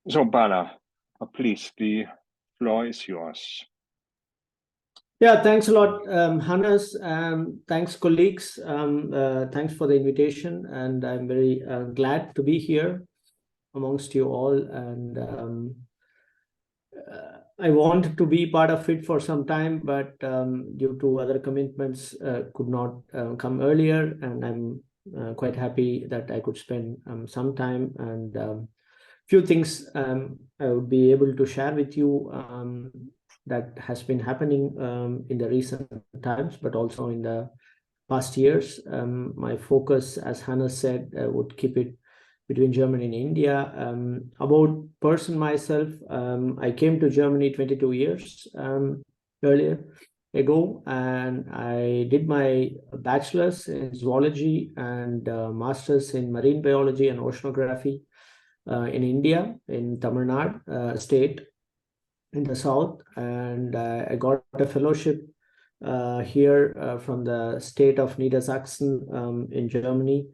So, Bala, please, the floor is yours. Yeah, thanks a lot, Hannes. Thanks, colleagues. Thanks for the invitation, and I'm very glad to be here amongst you all. And I wanted to be part of it for some time, but due to other commitments, could not come earlier. And I'm quite happy that I could spend some time, and few things I would be able to share with you that has been happening in the recent times, but also in the past years. My focus, as Hannah said, would keep it between Germany and India. About person myself, I came to Germany 22 years earlier ago, and I did my bachelor's in zoology and master's in marine biology and oceanography in India, in Tamil Nadu state in the south, and I got a fellowship here from the state of Niedersachsen in Germany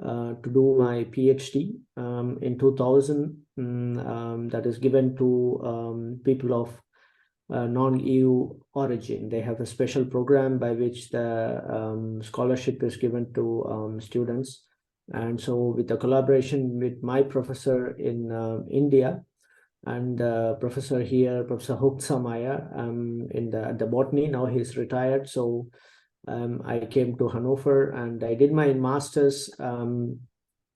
to do my PhD in 2000. That is given to people of non-EU origin. They have a special program by which the scholarship is given to students. And so with the collaboration with my professor in India, and professor here, Professor Hochzamaya, at the Botany. Now he's retired. So I came to Hannover and I did my master's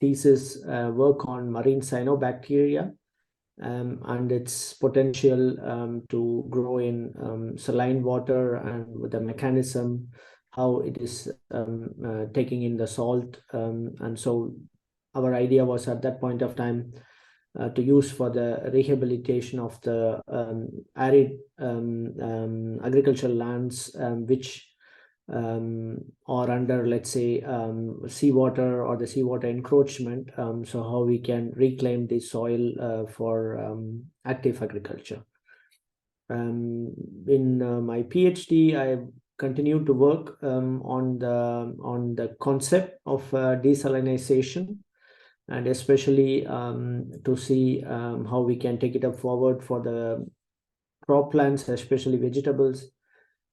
thesis work on marine cyanobacteria and its potential to grow in saline water, and with the mechanism, how it is taking in the salt. And so our idea was at that point of time to use for the rehabilitation of the arid agricultural lands which are under, let's say, seawater or the seawater encroachment. So how we can reclaim the soil for active agriculture. In my PhD, I continued to work on the concept of desalinization, and especially to see how we can take it up forward for the croplands, especially vegetables,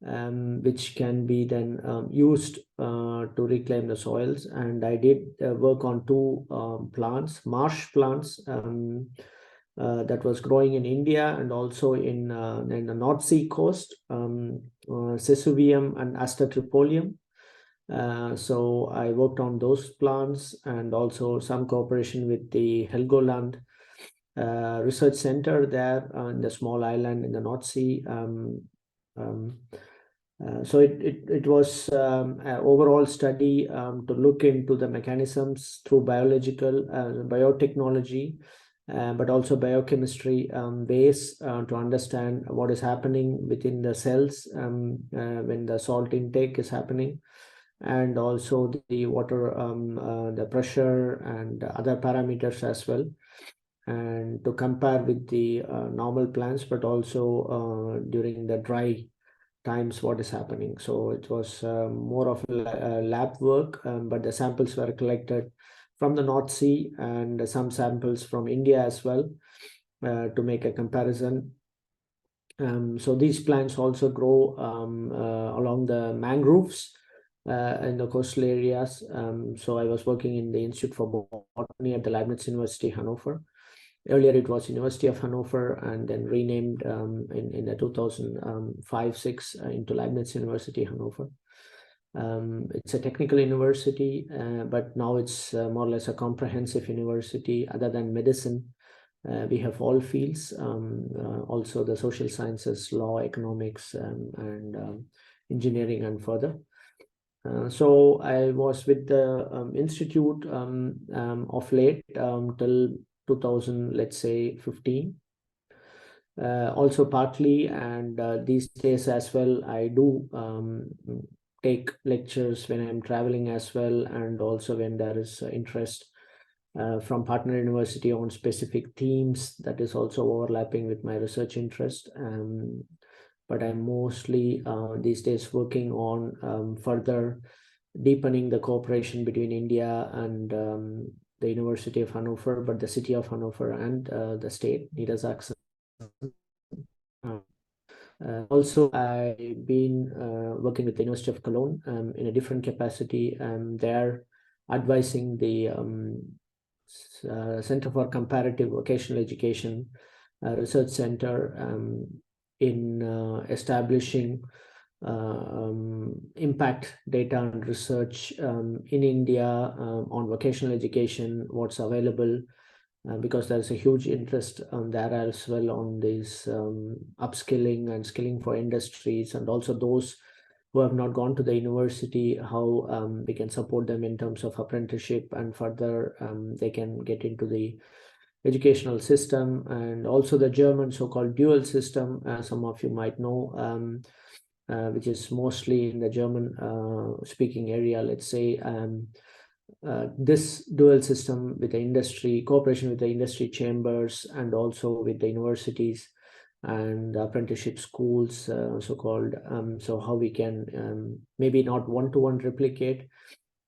which can be then used to reclaim the soils. And I did work on two plants, marsh plants, that was growing in India and also in the North Sea coast, Sesuvium and Aster tripolium. So I worked on those plants, and also some cooperation with the Helgoland research center there in the small island in the North Sea. So it was an overall study to look into the mechanisms through biological biotechnology, but also biochemistry ways to understand what is happening within the cells when the salt intake is happening, and also the water, the pressure and other parameters as well, and to compare with the normal plants, but also during the dry times what is happening. So it was more of a lab work, but the samples were collected from the North Sea and some samples from India as well to make a comparison. So these plants also grow along the mangroves in the coastal areas. So I was working in the Institute for Botany at the Leibniz University, Hannover. Earlier it was University of Hannover, and then renamed in the 2005-06 into Leibniz University, Hannover. It's a technical university, but now it's more or less a comprehensive university. Other than medicine, we have all fields, also the social sciences, law, economics, and engineering, and further. So I was with the institute of late till 2000, let's say 15. Also partly, and these days as well, I do take lectures when I'm traveling as well, and also when there is interest from partner university on specific themes that is also overlapping with my research interest. But I'm mostly these days working on further deepening the cooperation between India and the University of Hannover, but the city of Hannover and the state, Niedersachsen. Also, I've been working with the University of Cologne in a different capacity. There advising the Center for Comparative Vocational Education Research Center in establishing impact data and research in India on vocational education, what's available, because there's a huge interest there as well on this upskilling and skilling for industries, and also those who have not gone to the university, how we can support them in terms of apprenticeship, and further they can get into the educational system. And also the German so-called dual system, some of you might know, which is mostly in the German speaking area, let's say. This dual system with the industry, cooperation with the industry chambers, and also with the universities and apprenticeship schools, so-called. So how we can maybe not one-to-one replicate,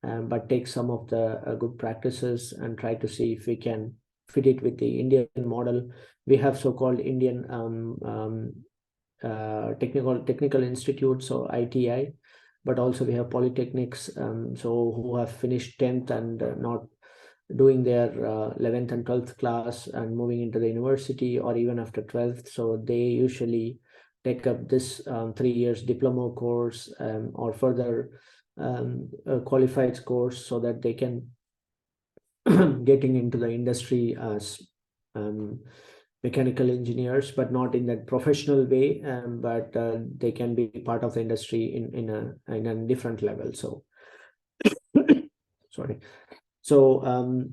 but take some of the good practices and try to see if we can fit it with the Indian model. We have so-called Indian technical institutes, or ITI, but also we have polytechnics, so who have finished 10th and not doing their 11th and 12th class and moving into the university, or even after 12th. So they usually take up this 3 years diploma course or further qualified course, so that they can getting into the industry as mechanical engineers, but not in that professional way, but they can be part of the industry in a different level. So sorry. So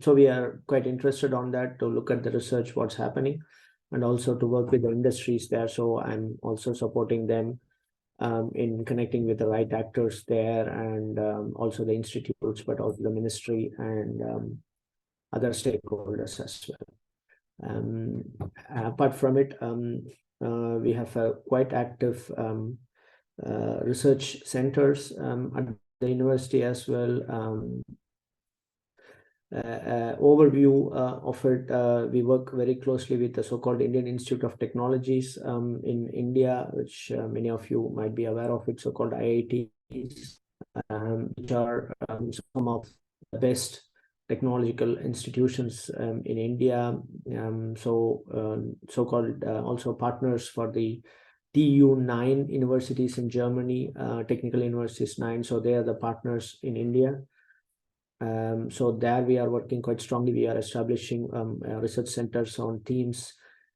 we are quite interested on that, to look at the research, what's happening, and also to work with the industries there. So I'm also supporting them in connecting with the right actors there, and also the institutes, but also the ministry and other stakeholders as well. Apart from it, we have a quite active research centers at the university as well. Overview of it, we work very closely with the so-called Indian Institute of Technologies in India, which many of you might be aware of it, so-called IITs, which are some of the best technological institutions in India. So-called also partners for the TU 9 universities in Germany, technical universities 9. So they are the partners in India. So there we are working quite strongly. We are establishing research centers on themes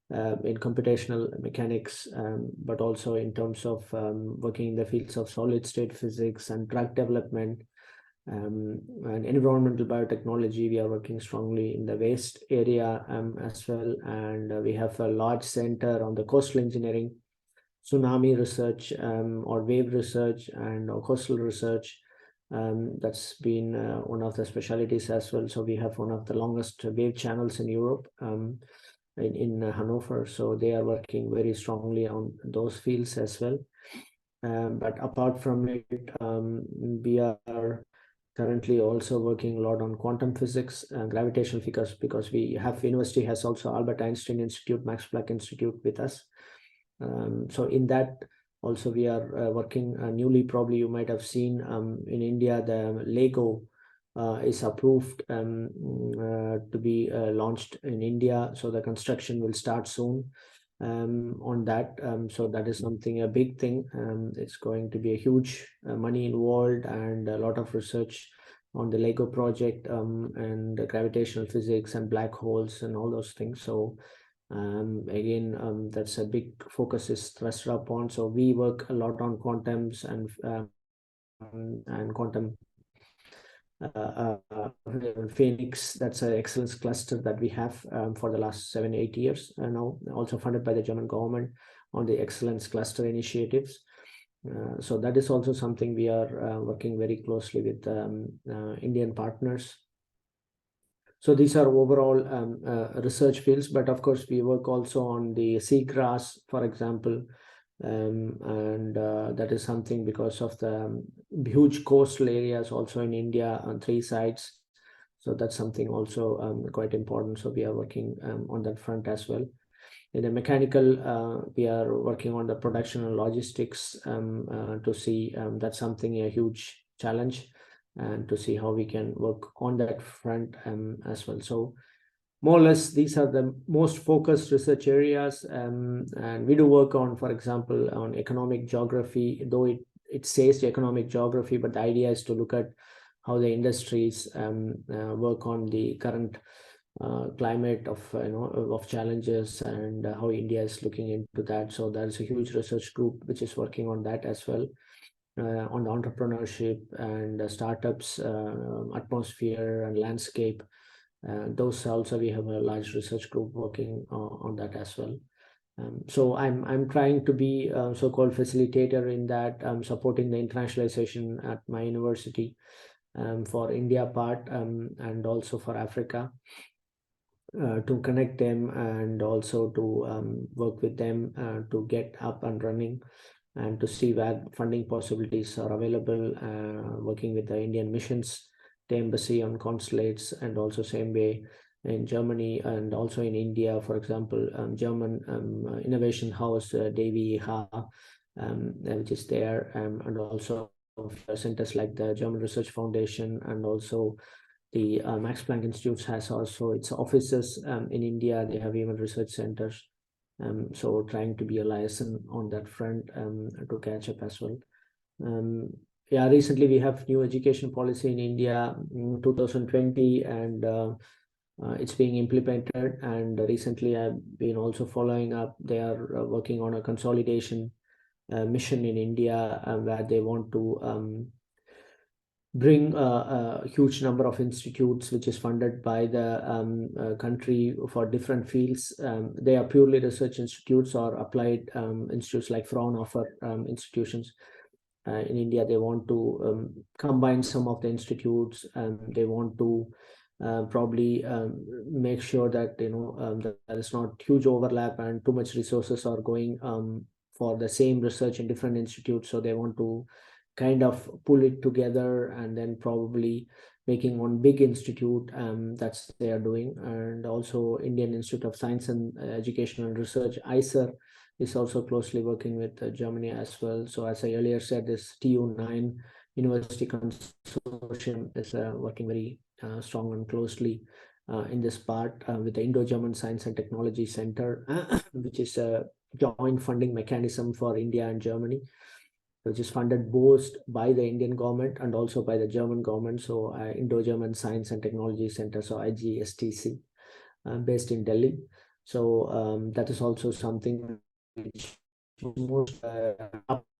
in computational mechanics, but also in terms of working in the fields of solid state physics and drug development, and environmental biotechnology. We are working strongly in the waste area as well. And we have a large center on the coastal engineering, tsunami research, or wave research, and coastal research. That's been one of the specialties as well. So we have one of the longest wave channels in Europe, in Hannover. So they are working very strongly on those fields as well. But apart from it, we are currently also working a lot on quantum physics, gravitational physics, because we have university has also Albert Einstein Institute, Max Planck Institute with us. So in that also we are working newly. Probably you might have seen in India, the Lego is approved to be launched in India. So the construction will start soon on that. So that is something, a big thing. It's going to be a huge money involved, and a lot of research on the Lego project, and gravitational physics and black holes and all those things. So again, that's a big focus is thrust upon. So we work a lot on quantums and quantum Phoenix. That's an excellence cluster that we have for the last 7-8 years now, also funded by the German government on the excellence cluster initiatives. So that is also something we are working very closely with Indian partners. So these are overall research fields, but of course we work also on the seagrass, for example, and that is something because of the huge coastal areas also in India on 3 sides. So that's something also quite important. So we are working on that front as well. In the mechanical, we are working on the production and logistics to see that's something a huge challenge, and to see how we can work on that front as well. So more or less, these are the most focused research areas, and we do work on, for example, on economic geography, though it says economic geography, but the idea is to look at how the industries work on the current climate of challenges, and how India is looking into that. So there's a huge research group which is working on that as well, on the entrepreneurship and startups, atmosphere and landscape. Those also, we have a large research group working on that as well. So I'm trying to be so-called facilitator in that, supporting the internationalization at my university for India part, and also for Africa, to connect them, and also to work with them to get up and running, and to see where funding possibilities are available, working with the Indian missions, the embassy on consulates, and also same way in Germany and also in India. For example, German innovation house, Davy Ha, which is there, and also centers like the German Research Foundation, and also the Max Planck Institute has also its offices in India. They have even research centers. So trying to be a liaison on that front to catch up as well. Yeah, recently we have new education policy in India in 2020, and it's being implemented. And recently I've been also following up. They are working on a consolidation mission in India, where they want to bring a huge number of institutes which is funded by the country for different fields. They are purely research institutes or applied institutes like Fraunhofer institutions. In India, they want to combine some of the institutes, and they want to probably make sure that that there is not huge overlap and too much resources are going for the same research in different institutes. So they want to kind of pull it together, and then probably making one big institute that's they are doing. And also Indian Institute of Science and Education and Research, ICER, is also closely working with Germany as well. So as I earlier said, this TU9 University Consortium is working very strong and closely in this part with the Indo-German Science and Technology Center, which is a joint funding mechanism for India and Germany, which is funded both by the Indian government and also by the German government. So Indo-German Science and Technology Center, so IGSTC, based in Delhi. So that is also something which most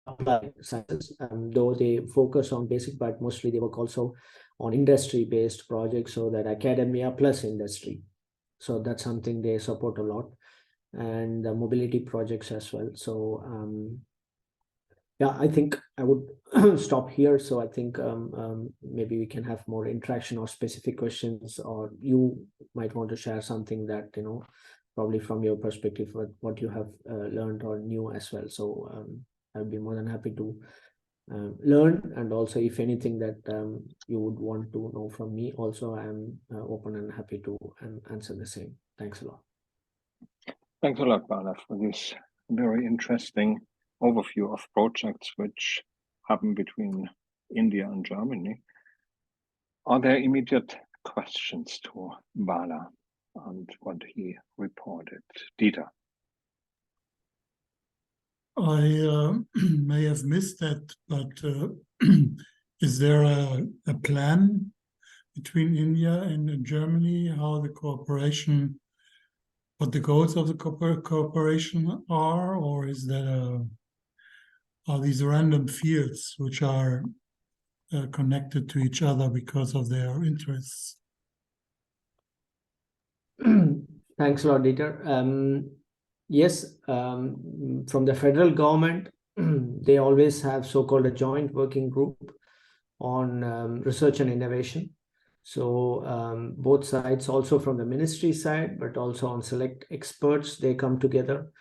applied sciences, though they focus on basic, but mostly they work also on industry-based projects, so that academia plus industry. So that's something they support a lot, and the mobility projects as well. So yeah, I think I would stop here. So I think maybe we can have more interaction or specific questions, or you might want to share something that, probably from your perspective, what you have learned or knew as well. So I'd be more than happy to learn, and also if anything that you would want to know from me, also I'm open and happy to answer the same. Thanks a lot. Thanks a lot, Bala, for this very interesting overview of projects which happen between India and Germany. Are there immediate questions to Bala and what he reported? Dieter. I may have missed that, but is there a plan between India and Germany, how the cooperation, what the goals of the cooperation are, or is that are these random fields which are connected to each other because of their interests? Thanks a lot, Dieter. Yes, from the federal government, they always have so-called a joint working group on research and innovation. So both sides, also from the ministry side, but also on select experts, they come together.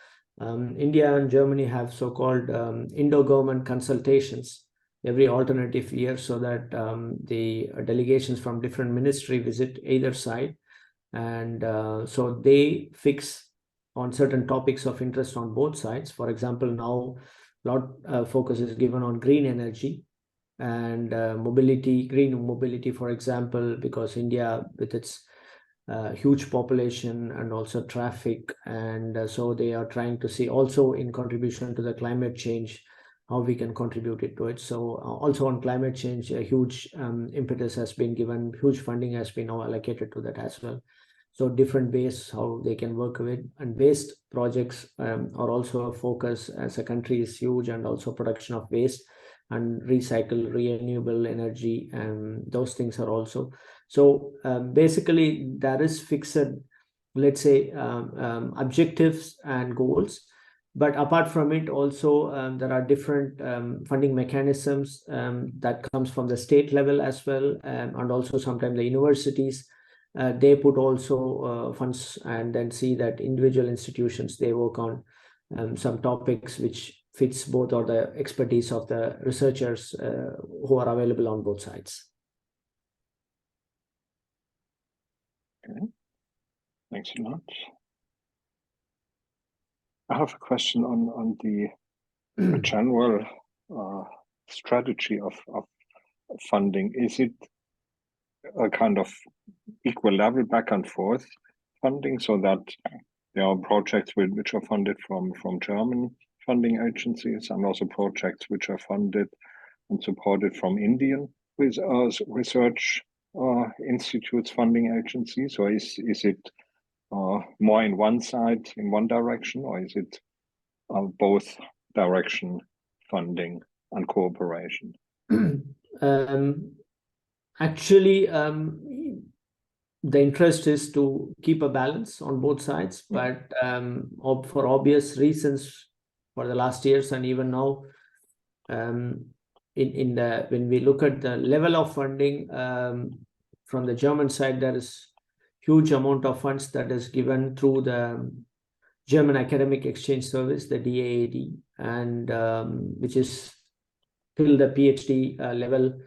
India and Germany have so-called Indo-government consultations, every alternative year, so that the delegations from different ministry visit either side, and so they fix on certain topics of interest on both sides. For example, now a lot focus is given on green energy and mobility, green mobility, for example, because India with its huge population and also traffic, and so they are trying to see also in contribution to the climate change how we can contribute it to it. So also on climate change, a huge impetus has been given, huge funding has been now allocated to that as well. So different ways how they can work with, and waste projects are also a focus, as a country is huge, and also production of waste and recycle renewable energy, and those things are also. So basically there is fixed, let's say, objectives and goals, but apart from it also there are different funding mechanisms that comes from the state level as well, and also sometimes the universities they put also funds, and then see that individual institutions, they work on some topics which fits both, or the expertise of the researchers who are available on both sides. Okay, thanks a lot. I have a question on the general strategy of funding. Is it a kind of equal level back and forth funding, so that there are projects which are funded from German funding agencies, and also projects which are funded and supported from Indian research institutes, funding agencies, or is it more in one side, in one direction, or is it both direction funding and cooperation? Actually, the interest is to keep a balance on both sides, but for obvious reasons, for the last years and even now, when we look at the level of funding from the German side, there is huge amount of funds that is given through the German Academic Exchange Service, the DAAD, and which is till the PhD level,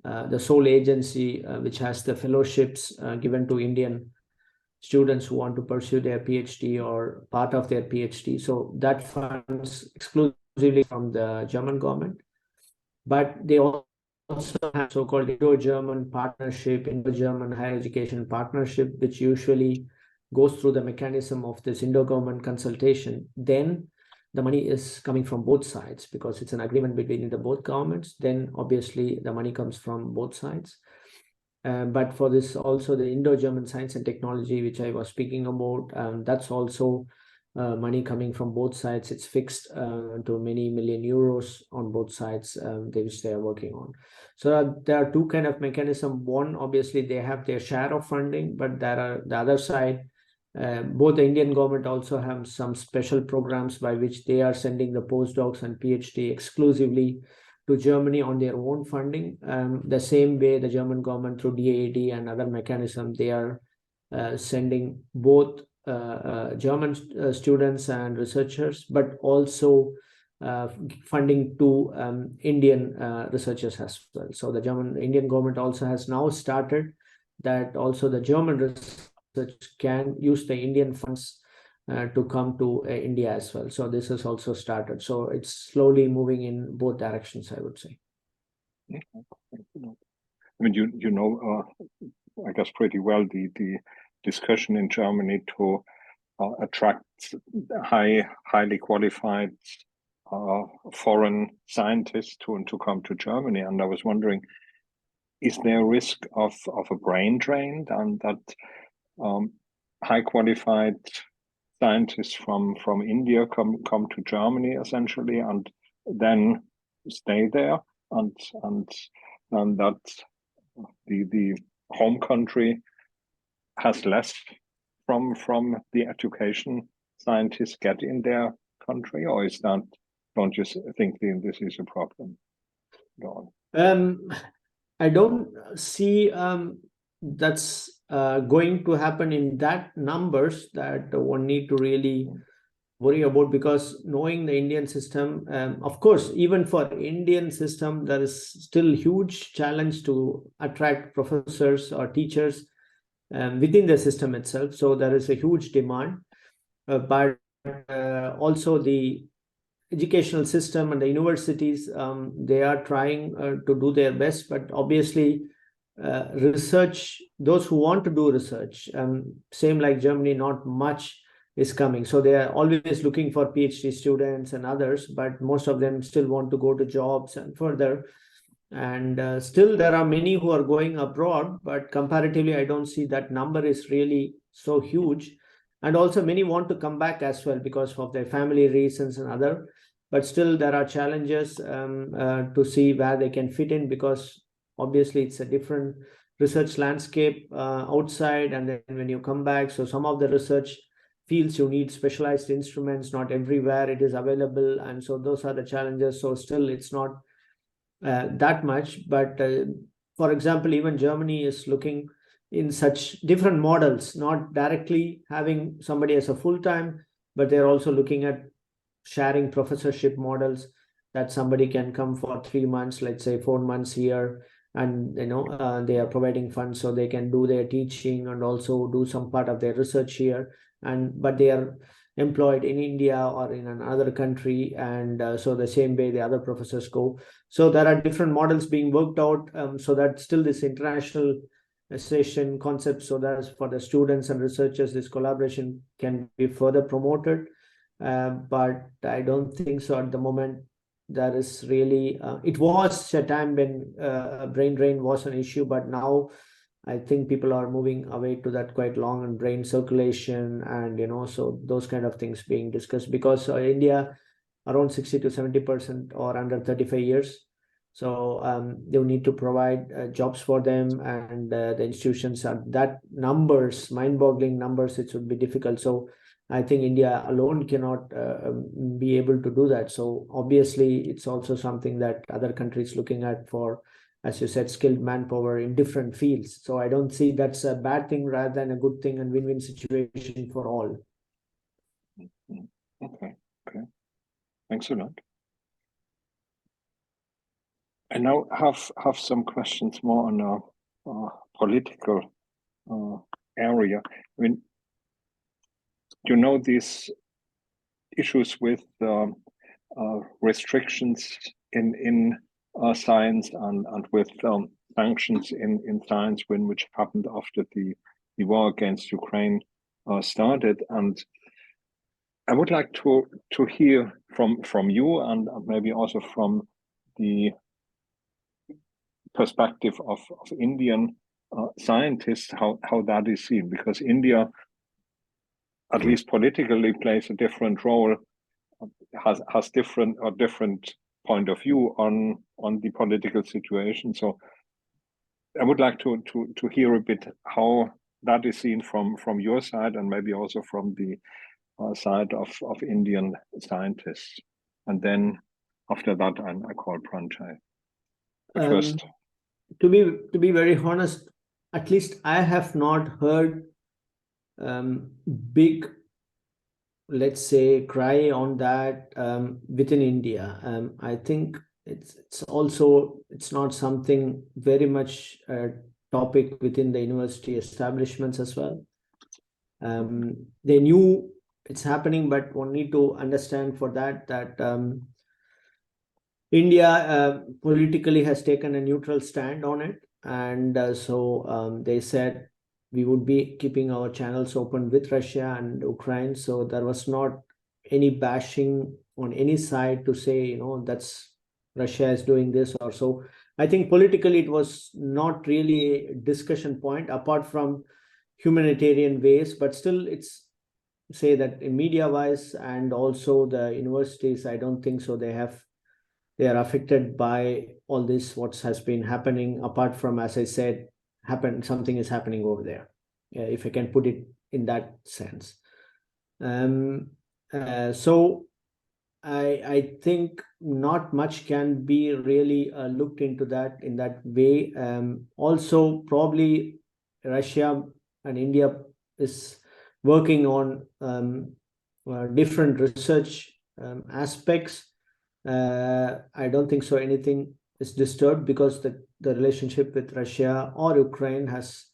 the sole agency which has the fellowships given to Indian students who want to pursue their PhD or part of their PhD. So that funds exclusively from the German government, but they also have so-called Indo-German partnership, Indo-German higher education partnership, which usually goes through the mechanism of this Indo-government consultation. Then the money is coming from both sides, because it's an agreement between the both governments. Then obviously the money comes from both sides. But for this also, the Indo-German science and technology, which I was speaking about, that's also money coming from both sides. It's fixed to many million euros on both sides, which they are working on. So there are two kind of mechanism. One, obviously they have their share of funding, but there are the other side. Both the Indian government also have some special programs by which they are sending the postdocs and PhD exclusively to Germany on their own funding. The same way the German government through DAAD and other mechanisms, they are sending both German students and researchers, but also funding to Indian researchers as well. So the Indian government also has now started that also the German research can use the Indian funds to come to India as well. So this has also started. So it's slowly moving in both directions, I would say. I mean, you know, I guess pretty well the discussion in Germany to attract highly qualified foreign scientists to come to Germany. And I was wondering, is there a risk of a brain drain, and that high qualified scientists from India come to Germany essentially, and then stay there, and that the home country has less from the education scientists get in their country? Or is that, don't you think this is a problem at all? I don't see that's going to happen in that numbers that one need to really worry about, because knowing the Indian system, of course, even for Indian system, there is still huge challenge to attract professors or teachers within the system itself. So there is a huge demand, but also the educational system and the universities, they are trying to do their best, but obviously research, those who want to do research, same like Germany, not much is coming. So they are always looking for PhD students and others, but most of them still want to go to jobs and further. And still there are many who are going abroad, but comparatively, I don't see that number is really so huge. And also many want to come back as well because of their family reasons and other, but still there are challenges to see where they can fit in, because obviously it's a different research landscape outside, and then when you come back, so some of the research fields you need specialized instruments, not everywhere it is available, and so those are the challenges. So still it's not that much, but for example, even Germany is looking in such different models, not directly having somebody as a full-time, but they're also looking at sharing professorship models, that somebody can come for 3 months, let's say 4 months here, and they are providing funds so they can do their teaching and also do some part of their research here, but they are employed in India or in another country, and so the same way the other professors go. So there are different models being worked out, so that still this international session concept, so that for the students and researchers, this collaboration can be further promoted. But I don't think so at the moment. There is really, it was a time when brain drain was an issue, but now I think people are moving away to that quite long, and brain circulation, and so those kind of things being discussed, because India around 60 to 70% or under 35 years. So they need to provide jobs for them, and the institutions are that numbers, mind-boggling numbers, it would be difficult. So I think India alone cannot be able to do that. So obviously it's also something that other countries looking at for, as you said, skilled manpower in different fields. So I don't see that's a bad thing rather than a good thing and win-win situation for all. Okay. Thanks a lot. I now have some questions more on a political area. I mean, these issues with restrictions in science and with sanctions in science, which happened after the war against Ukraine started. And I would like to hear from you, and maybe also from the perspective of Indian scientists, how that is seen, because India, at least politically, plays a different role, has different point of view on the political situation. So I would like to hear a bit how that is seen from your side, and maybe also from the side of Indian scientists. And then after that, I call Pranjay. First, to be very honest, at least I have not heard big, let's say, cry on that within India. I think it's not something very much a topic within the university establishments as well. They knew it's happening, but one need to understand for that India politically has taken a neutral stand on it, and so they said we would be keeping our channels open with Russia and Ukraine. So there was not any bashing on any side to say, that's Russia is doing this or so. I think politically it was not really a discussion point apart from humanitarian ways, but still it's say that media wise and also the universities, I don't think so they are affected by all this what has been happening, apart from, as I said, something is happening over there, if I can put it in that sense. So I think not much can be really looked into that in that way. Also probably Russia and India is working on different research aspects, I don't think so anything is disturbed, because the relationship with Russia or Ukraine has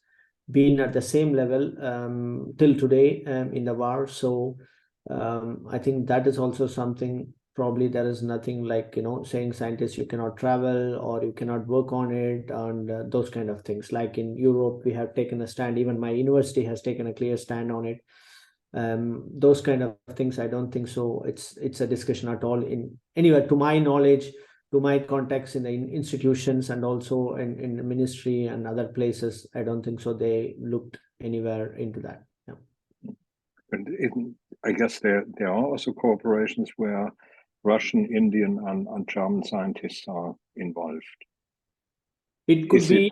been at the same level till today in the war. So I think that is also something. Probably there is nothing like, saying scientists you cannot travel or you cannot work on it, and those kind of things. Like in Europe, we have taken a stand. Even my university has taken a clear stand on it. Those kind of things, I don't think so it's a discussion at all. Anyway, to my knowledge, to my contacts in the institutions and also in the ministry and other places, I don't think so they looked anywhere into that. Yeah. But I guess there are also corporations where Russian, Indian, and German scientists are involved. It could be.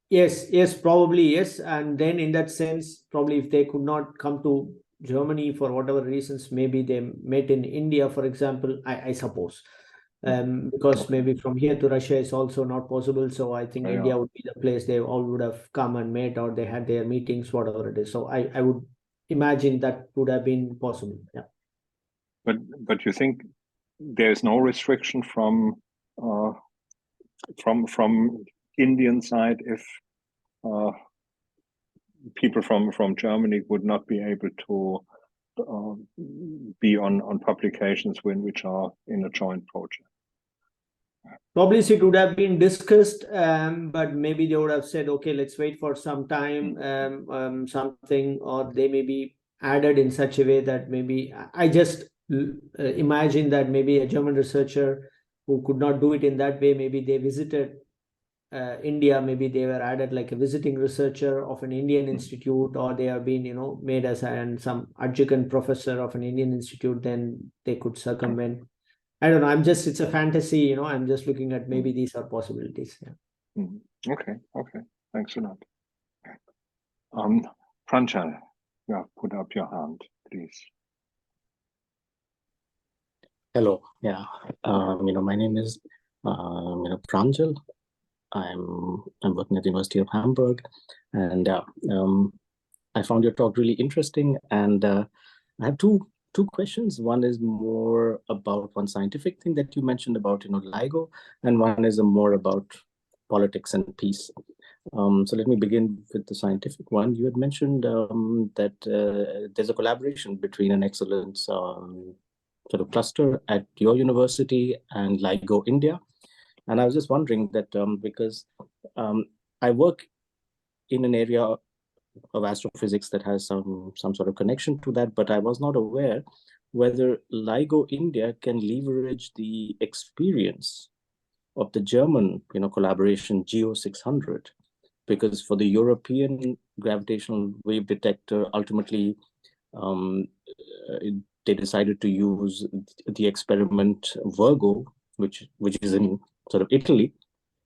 Yes, probably yes. And then in that sense, probably if they could not come to Germany for whatever reasons, maybe they met in India, for example, I suppose. Because maybe from here to Russia is also not possible. So I think India would be the place they all would have come and met, or they had their meetings, whatever it is. So I would imagine that would have been possible. Yeah. But you think there's no restriction from Indian side if people from Germany would not be able to be on publications which are in a joint project? Probably it would have been discussed, but maybe they would have said, okay, let's wait for some time, something, or they may be added in such a way that maybe I just imagine that maybe a German researcher who could not do it in that way, maybe they visited India, maybe they were added like a visiting researcher of an Indian institute, or they have been, made as some adjunct professor of an Indian institute, then they could circumvent. I don't know. It's a fantasy, I'm just looking at maybe these are possibilities. Yeah. Okay. Thanks a lot. Pranjal, put up your hand, please. Hello. Yeah. My name is Pranjal. I'm working at the University of Hamburg, and I found your talk really interesting. And I have two questions. One is more about one scientific thing that you mentioned about LIGO, and one is more about politics and peace. So let me begin with the scientific one. You had mentioned that there's a collaboration between an excellence sort of cluster at your university and LIGO India. And I was just wondering that because I work in an area of astrophysics that has some sort of connection to that, but I was not aware whether LIGO India can leverage the experience of the German collaboration GEO 600, because for the European gravitational wave detector, ultimately they decided to use the experiment Virgo, which is in sort of Italy,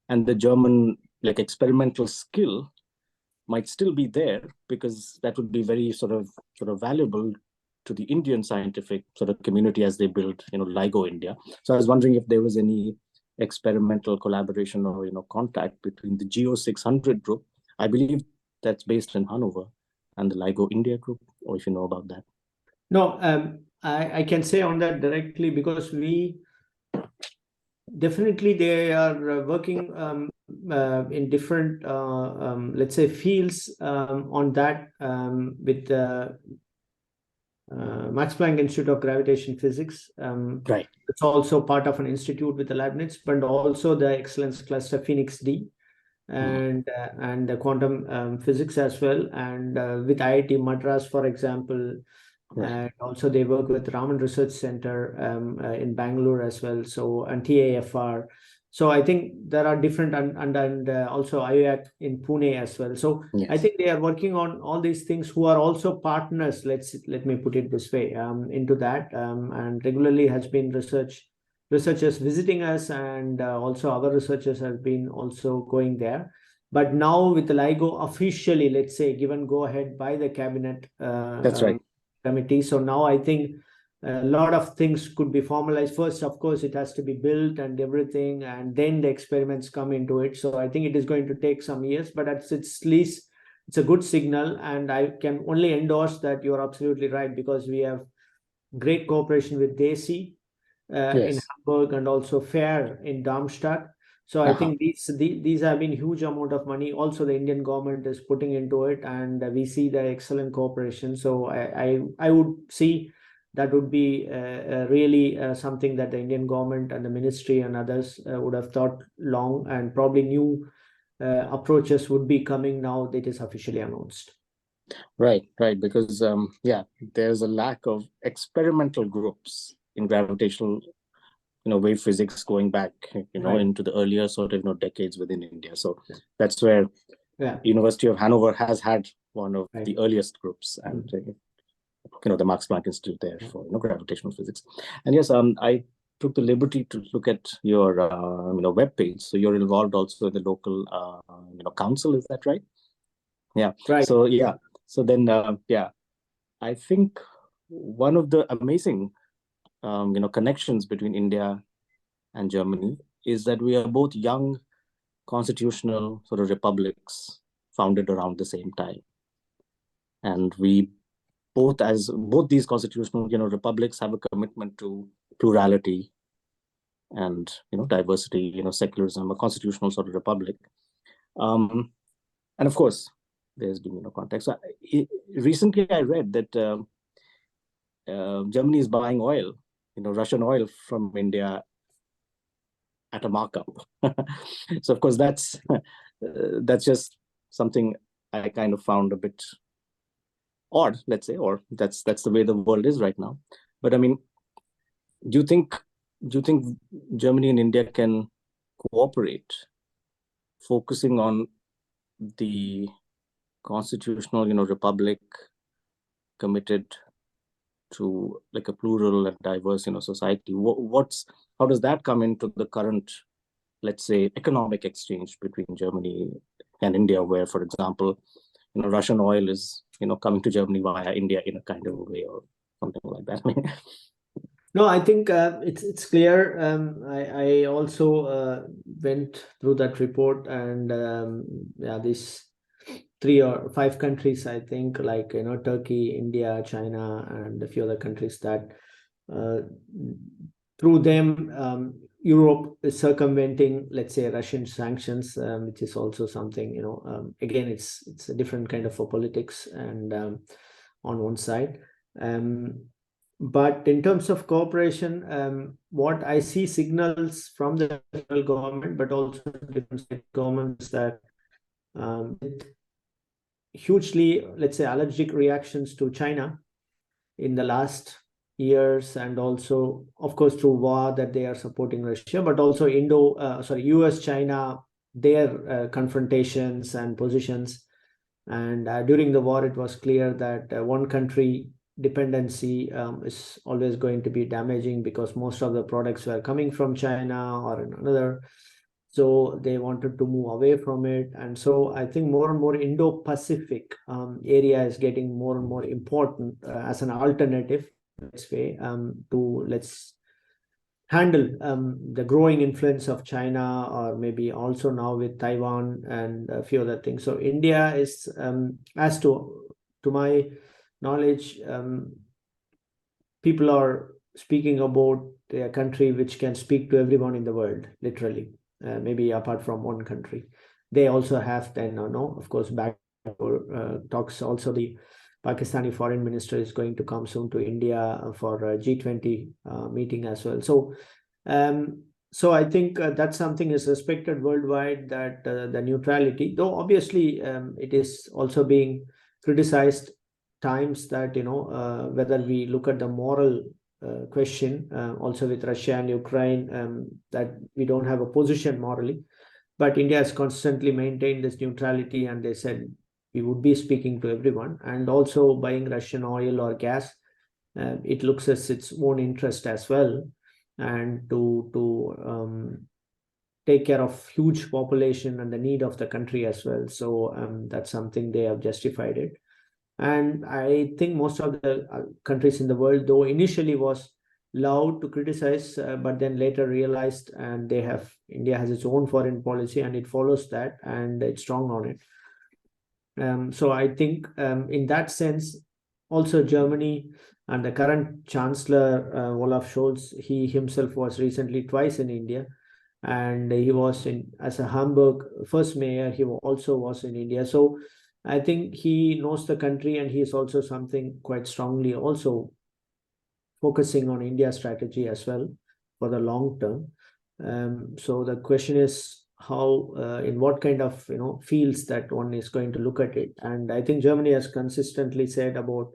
and the German experimental skill might still be there, because that would be very sort of valuable to the Indian scientific sort of community as they build LIGO India. So I was wondering if there was any experimental collaboration or contact between the GEO 600 group, I believe that's based in Hannover, and the LIGO India group, or if you know about that. No, I can say on that directly, because we definitely they are working in different let's say fields on that with the Max Planck Institute of Gravitation Physics. Right. It's also part of an institute with the Leibniz, but also the Excellence Cluster Phoenix D, and the quantum physics as well, and with IIT Madras, for example. Right. And also they work with Ramani Research Center in Bangalore as well. So, and TAFR. So I think there are different, and also IUAC in Pune as well. So yes. I think they are working on all these things, who are also partners, let me put it this way, into that, and regularly has been researchers visiting us, and also our researchers have been also going there. But now with the LIGO officially, let's say, given go ahead by the cabinet. That's right. Committee. So now I think a lot of things could be formalized. First, of course, it has to be built and everything, and then the experiments come into it. So I think it is going to take some years, but at least it's a good signal, and I can only endorse that you're absolutely right, because we have great cooperation with Desi in Yes. Hamburg, and also FAIR in Darmstadt. So I think these have been huge amount of money. Also, the Indian government is putting into it, and we see the excellent cooperation. So I would see that would be really something that the Indian government and the ministry and others would have thought long, and probably new approaches would be coming now that is officially announced. Right, because yeah, there's a lack of experimental groups in gravitational wave physics going back into the earlier sort of decades within India. So that's where University of Hannover has had one of the earliest groups, and the Max Planck Institute there for gravitational physics. And yes, I took the liberty to look at your web page. So you're involved also in the local council, is that right? Yeah. Right. So yeah. So then I think one of the amazing connections between India and Germany is that we are both young constitutional sort of republics founded around the same time, and we both these constitutional republics have a commitment to plurality and diversity, secularism, a constitutional sort of republic, and of course there's been context. So recently I read that Germany is buying oil, Russian oil from India at a markup. So of course that's just something I kind of found a bit odd, let's say, or that's the way the world is right now. But I mean, do you think Germany and India can cooperate, focusing on the constitutional republic committed to like a plural and diverse society? How does that come into the current, let's say, economic exchange between Germany and India, where, for example, Russian oil is coming to Germany via India in a kind of a way, or something like that? No, I think it's clear. I also went through that report, and these 3 or 5 countries, I think, like Turkey, India, China, and a few other countries that through them Europe is circumventing, let's say, Russian sanctions, which is also something, again, it's a different kind of a politics, and on one side. But in terms of cooperation, what I see signals from the federal government, but also different state governments, that with hugely, let's say, allergic reactions to China in the last years, and also, of course, through war that they are supporting Russia, but also US China, their confrontations and positions. And during the war, it was clear that one country dependency is always going to be damaging, because most of the products were coming from China or another. So they wanted to move away from it. And so I think more and more Indo-Pacific area is getting more and more important as an alternative, let's say, let's handle the growing influence of China, or maybe also now with Taiwan and a few other things. So India is, as to my knowledge, people are speaking about a country which can speak to everyone in the world, literally, maybe apart from one country. They also have then, of course, back talks. Also, the Pakistani foreign minister is going to come soon to India for a G20 meeting as well. So I think that's something is respected worldwide, that the neutrality, though obviously it is also being criticized times, that whether we look at the moral question also with Russia and Ukraine, that we don't have a position morally, but India has constantly maintained this neutrality, and they said we would be speaking to everyone. And also buying Russian oil or gas, it looks as its own interest as well, and to take care of huge population and the need of the country as well. So that's something they have justified it. And I think most of the countries in the world, though initially was loud to criticize, but then later realized, and India has its own foreign policy, and it follows that, and it's strong on it. So I think in that sense, also Germany and the current Chancellor Olaf Scholz, he himself was recently twice in India, and he was in as a Hamburg first mayor. He also was in India, so I think he knows the country, and he is also something quite strongly also focusing on India strategy as well for the long term. So the question is how, in what kind of fields that one is going to look at it. And I think Germany has consistently said about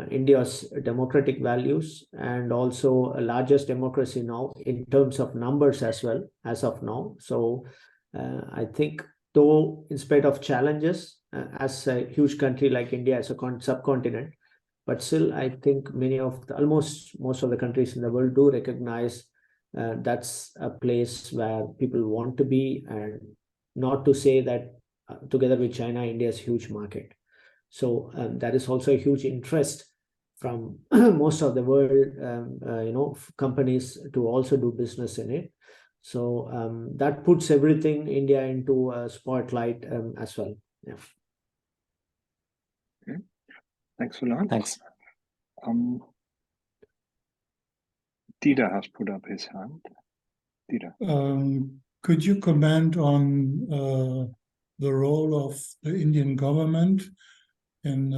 India's democratic values, and also a largest democracy now in terms of numbers as well as of now. So I think, though in spite of challenges, as a huge country like India as a subcontinent, but still I think almost most of the countries in the world do recognize that's a place where people want to be, and not to say that together with China, India is a huge market. So there is also a huge interest from most of the world, companies to also do business in it. So that puts everything India into a spotlight as well. Yeah. Okay. Thanks a lot. Thanks. Dieter has put up his hand. Dieter. Could you comment on the role of the Indian government in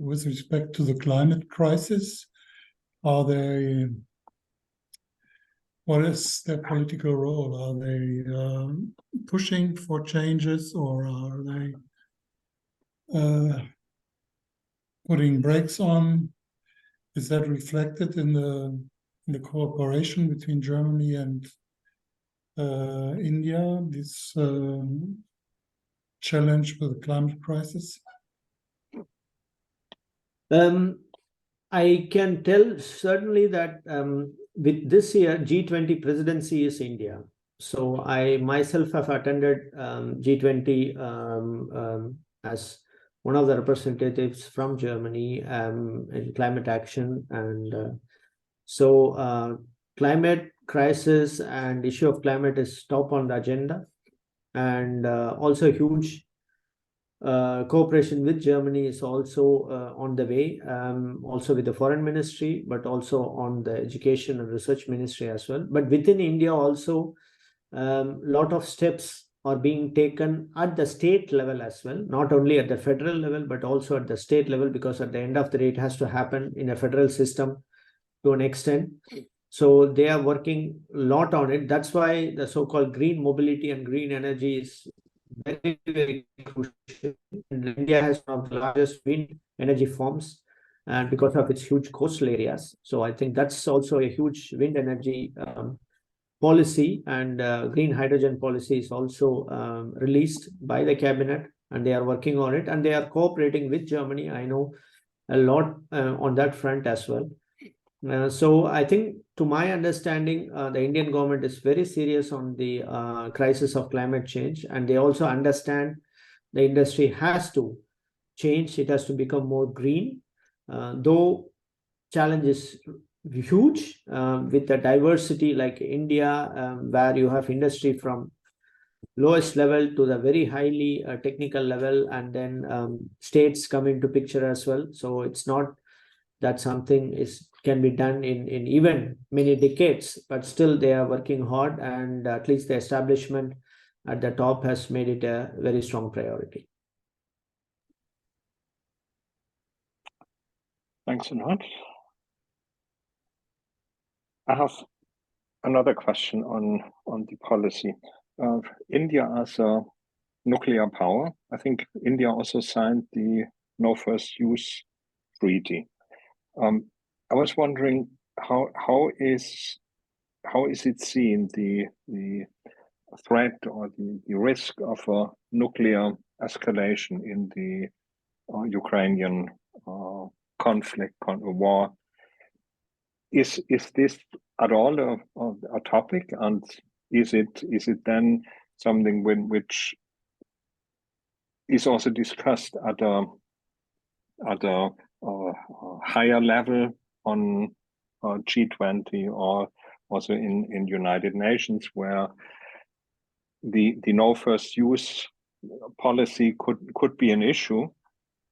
with respect to the climate crisis? What is their political role? Are they pushing for changes, or are they putting brakes on? Is that reflected in the cooperation between Germany and India, this challenge with the climate crisis? I can tell certainly that with this year G20 presidency is India. So I myself have attended G20 as one of the representatives from Germany in climate action. And so climate crisis and issue of climate is top on the agenda, and also huge cooperation with Germany is also on the way, also with the foreign ministry, but also on the education and research ministry as well. But within India also, lot of steps are being taken at the state level as well, not only at the federal level, but also at the state level, because at the end of the day, it has to happen in a federal system to an extent. So they are working a lot on it. That's why the so-called green mobility and green energy is very, very crucial. And India has one of the largest wind energy farms, and because of its huge coastal areas. So I think that's also a huge wind energy policy, and green hydrogen policy is also released by the cabinet, and they are working on it, and they are cooperating with Germany. I know a lot on that front as well. So I think, to my understanding, the Indian government is very serious on the crisis of climate change, and they also understand the industry has to change. It has to become more green, though challenge is huge with the diversity like India, where you have industry from lowest level to the very highly technical level, and then states come into picture as well. So it's not that something can be done in even many decades, but still they are working hard, and at least the establishment at the top has made it a very strong priority. Thanks a lot. I have another question on the policy. India as a nuclear power, I think India also signed the No First Use Treaty. I was wondering how is it seen, the threat or the risk of a nuclear escalation in the Ukrainian conflict, war? Is this at all a topic, and is it then something which is also discussed at a higher level on G20, or also in United Nations, where the no first use policy could be an issue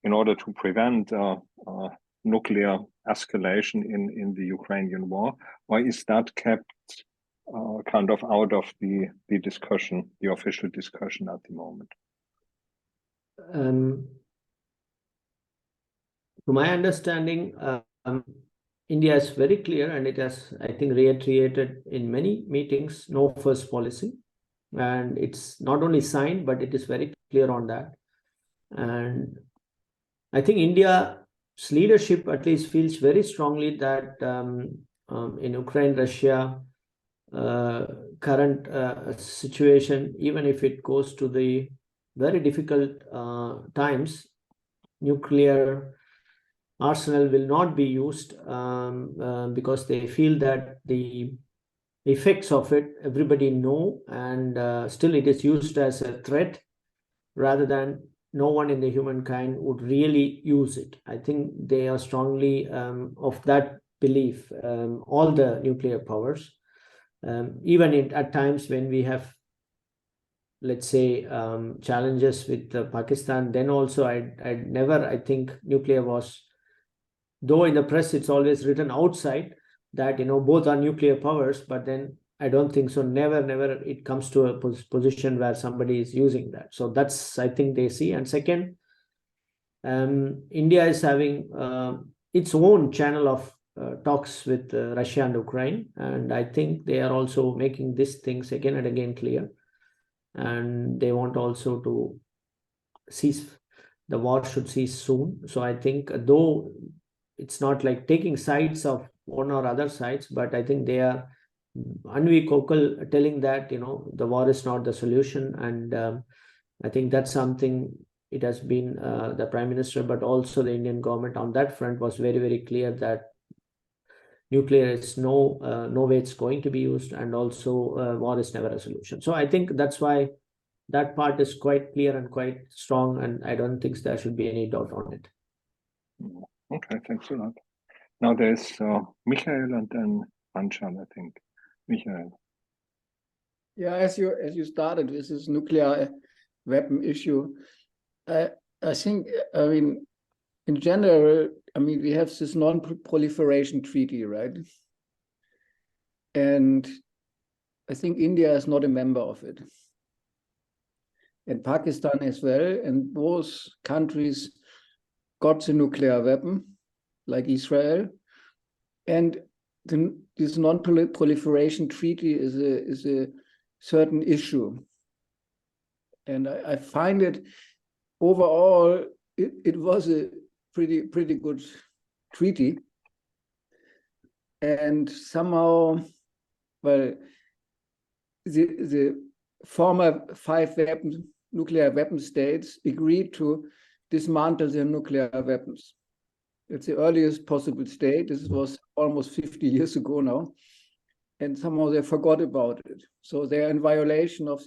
in order to prevent nuclear escalation in the Ukrainian war? Why is that kept kind of out of the discussion, the official discussion at the moment? To my understanding, India is very clear, and it has, I think, reiterated in many meetings, no first policy. And it's not only signed, but it is very clear on that. And I think India's leadership at least feels very strongly that in Ukraine-Russia current situation, even if it goes to the very difficult times, nuclear arsenal will not be used because they feel that the effects of it everybody know, and still it is used as a threat rather than no one in the humankind would really use it. I think they are strongly of that belief, all the nuclear powers, even at times when we have, let's say, challenges with Pakistan, then also I'd never, I think nuclear was, though in the press it's always written outside that, both are nuclear powers, but then I don't think so. Never it comes to a position where somebody is using that. So that's, I think they see. And second, India is having its own channel of talks with Russia and Ukraine. And I think they are also making these things again and again clear. And they want also to cease, the war should cease soon. So I think though it's not like taking sides of one or other sides, but I think they are unequivocal telling that, the war is not the solution. And I think that's something, it has been the Prime Minister, but also the Indian government on that front was very, very clear that nuclear is no way it's going to be used, and also war is never a solution. So I think that's why that part is quite clear and quite strong, and I don't think there should be any doubt on it. Okay, thanks a lot. Now there's Michael and then Anjan, I think. Michael. Yeah, as you started with this nuclear weapon issue, I think, in general, we have this non-proliferation treaty, right? And I think India is not a member of it. And Pakistan as well, and both countries got the nuclear weapon, like Israel. And this non-proliferation treaty is a certain issue. And I find it overall, it was a pretty good treaty. And somehow, well, the former 5 nuclear weapon states agreed to dismantle their nuclear weapons. It's the earliest possible state. This was almost 50 years ago now. And somehow they forgot about it. So they're in violation of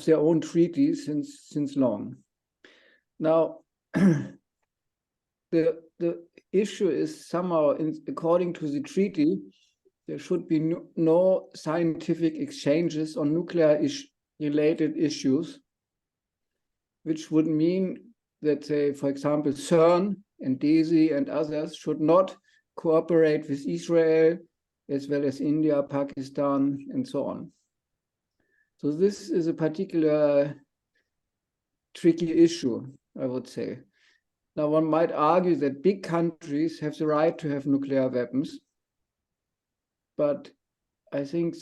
their own treaty since long. Now, the issue is somehow, according to the treaty, there should be no scientific exchanges on nuclear-related issues, which would mean that, say, for example, CERN and DESY and others should not cooperate with Israel, as well as India, Pakistan, and so on. So this is a particular tricky issue, I would say. Now, one might argue that big countries have the right to have nuclear weapons, but I think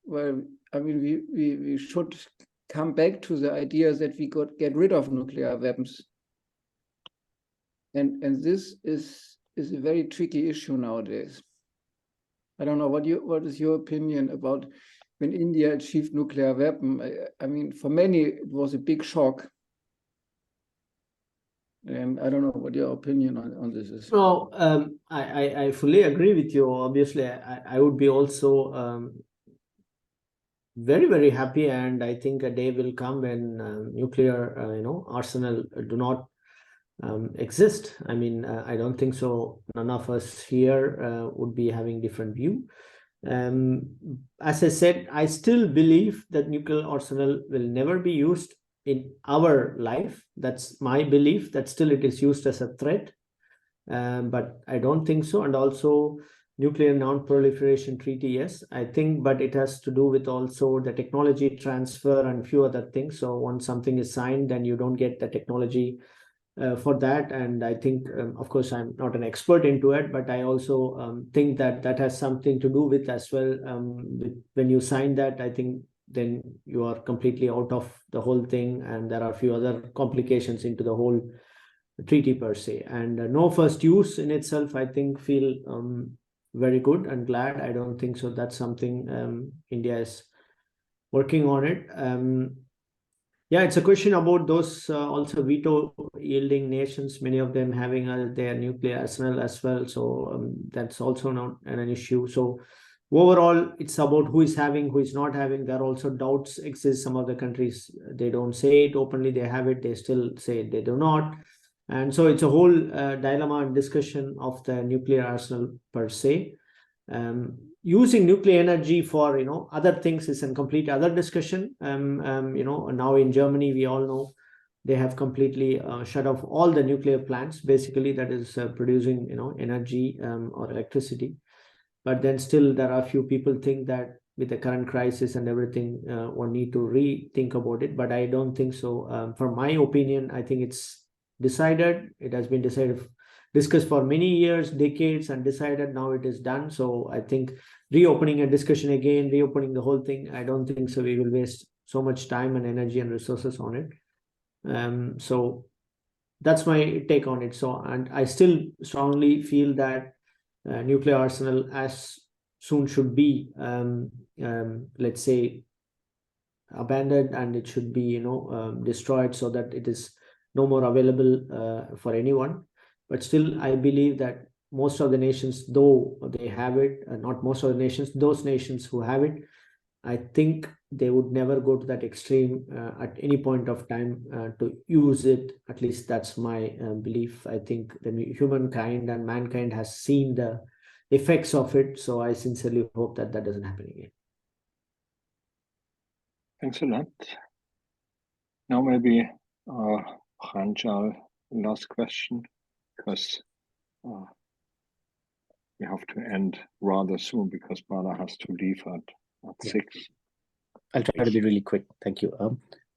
we should come back to the idea that we could get rid of nuclear weapons. And this is a very tricky issue nowadays. I don't know, what is your opinion about when India achieved nuclear weapon? For many, it was a big shock. And I don't know what your opinion on this is. No, I fully agree with you. Obviously, I would be also very, very happy, and I think a day will come when nuclear arsenal do not exist. I don't think so. None of us here would be having different view. As I said, I still believe that nuclear arsenal will never be used in our life. That's my belief, that still it is used as a threat. But I don't think so. And also nuclear non-proliferation treaty, yes, I think, but it has to do with also the technology transfer and a few other things. So once something is signed, then you don't get the technology for that. And I think, of course, I'm not an expert into it, but I also think that that has something to do with as well. When you sign that, I think then you are completely out of the whole thing, and there are a few other complications into the whole treaty per se. And no first use in itself, I think, feel very good and glad. I don't think so. That's something India is working on it. Yeah, it's a question about those also veto yielding nations, many of them having their nuclear arsenal as well. So that's also not an issue. So overall, it's about who is having, who is not having. There are also doubts exist. Some of the countries, they don't say it openly, they have it, they still say they do not. And so it's a whole dilemma and discussion of the nuclear arsenal per se. Using nuclear energy for other things is a complete other discussion. Now in Germany, we all know they have completely shut off all the nuclear plants, basically, that is producing energy or electricity. But then still there are a few people think that with the current crisis and everything, one need to rethink about it. But I don't think so. From my opinion, I think it's decided. It has been decided, discussed for many years, decades, and decided. Now it is done. So I think reopening a discussion again, reopening the whole thing, I don't think so. We will waste so much time and energy and resources on it. So that's my take on it. So, and I still strongly feel that nuclear arsenal as soon should be, let's say, abandoned, and it should be, destroyed, so that it is no more available for anyone. But still, I believe that most of the nations, though they have it, not most of the nations, those nations who have it, I think they would never go to that extreme at any point of time to use it. At least that's my belief. I think the humankind and mankind has seen the effects of it. So I sincerely hope that that doesn't happen again. Thanks a lot. Now maybe Pranjal, last question, because we have to end rather soon because Bala has to leave at 6. I'll try to be really quick. Thank you.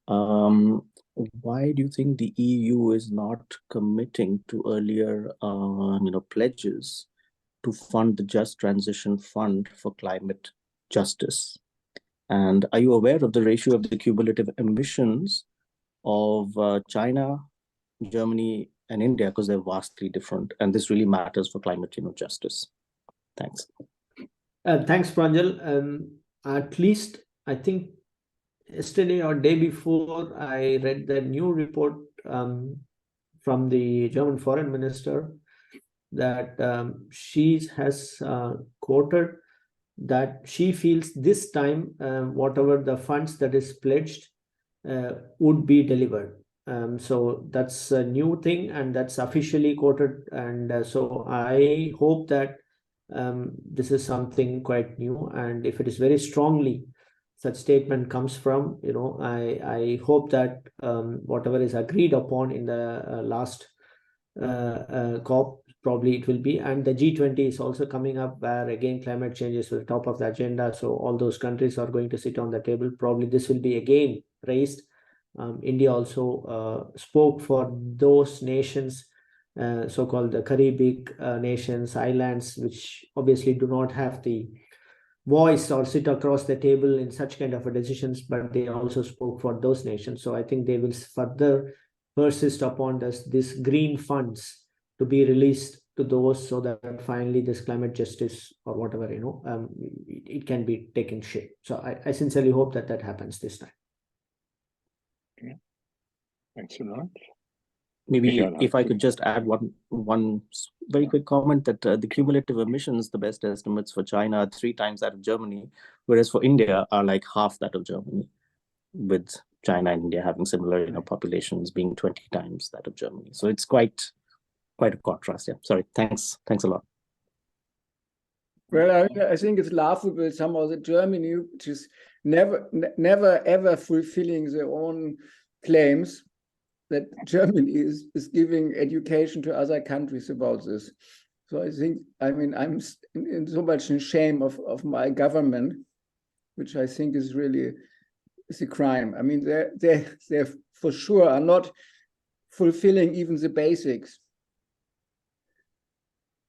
Why do you think the EU is not committing to earlier, pledges to fund the Just Transition Fund for climate justice? And are you aware of the ratio of the cumulative emissions of China, Germany, and India? Because they're vastly different, and this really matters for climate, justice. Thanks. Thanks, Pranjal. At least I think yesterday or day before, I read the new report from the German foreign minister that she has quoted that she feels this time whatever the funds that is pledged would be delivered. So that's a new thing, and that's officially quoted. And so I hope that this is something quite new, and if it is very strongly such statement comes from, I hope that whatever is agreed upon in the last COP, probably it will be, and the G20 is also coming up, where again climate change is at the top of the agenda. So all those countries are going to sit on the table. Probably this will be again raised. India also spoke for those nations, so-called the Caribbean nations, islands, which obviously do not have the voice or sit across the table in such kind of a decisions, but they also spoke for those nations. So I think they will further persist upon this green funds to be released to those, so that finally this climate justice or whatever, it can be taken shape. So I sincerely hope that that happens this time. Okay. Thanks a lot. Maybe if I could just add one very quick comment, that the cumulative emissions, the best estimates for China are 3 times that of Germany, whereas for India are like half that of Germany, with China and India having similar populations being 20 times that of Germany. So it's quite a contrast. Yeah. Sorry. Thanks a lot. Well, I think it's laughable somehow that Germany, which is never ever fulfilling their own claims that Germany is giving education to other countries about this. So I think, I mean, I'm in so much in shame of my government, which I think is really a crime. I mean, they for sure are not fulfilling even the basics.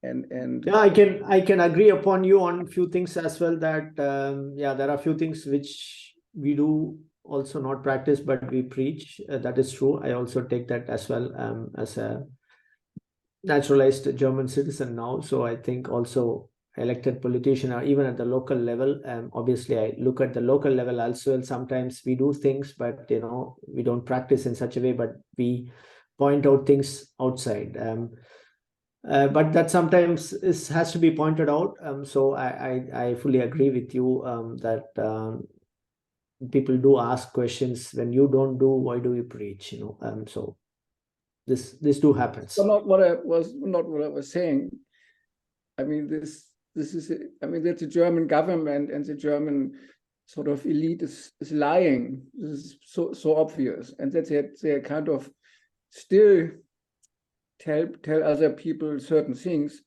And yeah, I can agree upon you on a few things as well, that yeah, there are a few things which we do also not practice, but we preach. That is true. I also take that as well, as a naturalized German citizen now. So I think also elected politician, or even at the local level, obviously I look at the local level as well. Sometimes we do things, but we don't practice in such a way, but we point out things outside. But that sometimes has to be pointed out. So I fully agree with you that people do ask questions. When you don't do, why do you preach? So this do happens. Well, not what I was saying. I mean, this is, I mean, that the German government and the German sort of elite is lying. This is so obvious, and that they kind of still tell other people certain things,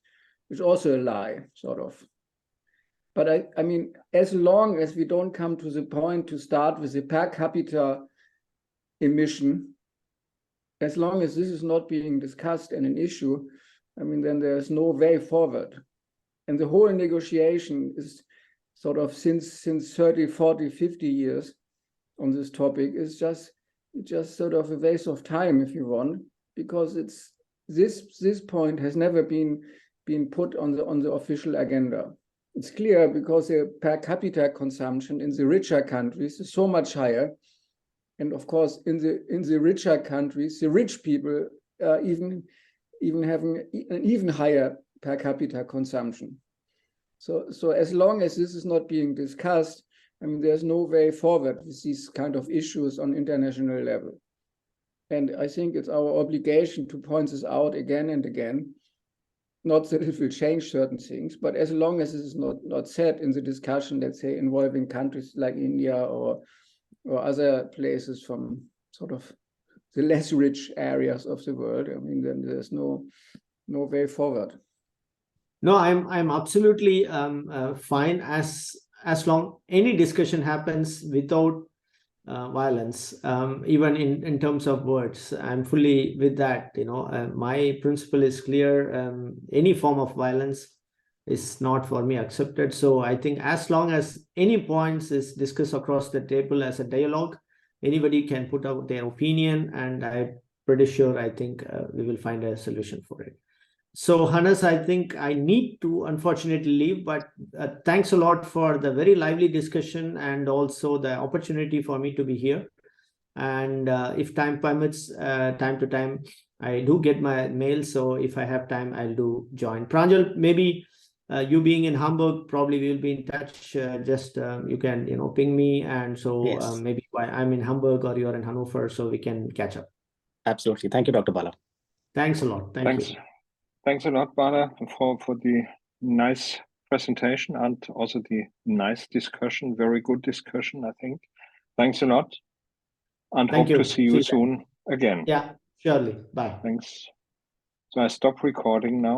which is also a lie, sort of. But I mean, as long as we don't come to the point to start with the per capita emission, as long as this is not being discussed and an issue, I mean, then there's no way forward. And the whole negotiation is sort of since 30, 40, 50 years on this topic is just sort of a waste of time, if you want, because it's this point has never been put on the official agenda. It's clear because the per capita consumption in the richer countries is so much higher. And of course, in the richer countries, the rich people even having an even higher per capita consumption. So as long as this is not being discussed, I mean, there's no way forward with these kind of issues on international level. And I think it's our obligation to point this out again and again. Not that it will change certain things, but as long as this is not said in the discussion, let's say, involving countries like India or other places from sort of the less rich areas of the world, I mean, then there's no way forward. No, I'm absolutely fine as long any discussion happens without violence, even in terms of words. I'm fully with that. My principle is clear. Any form of violence is not for me accepted. So I think as long as any points is discussed across the table as a dialogue, anybody can put out their opinion, and I'm pretty sure I think we will find a solution for it. So Hannes, I think I need to unfortunately leave, but thanks a lot for the very lively discussion and also the opportunity for me to be here. And if time permits, time to time, I do get my mail. So if I have time, I'll do join. Pranjal, maybe you being in Hamburg, probably we'll be in touch. Just you can ping me, and so Yes. maybe I'm in Hamburg or you're in Hannover, so we can catch up. Absolutely. Thank you, Dr. Bala. Thanks a lot. Thanks. Thanks a lot, Bala, for the nice presentation and also the nice discussion. Very good discussion, I think. Thanks a lot, and hope to see you soon again. Yeah, surely. Bye. Thanks. So I stop recording now.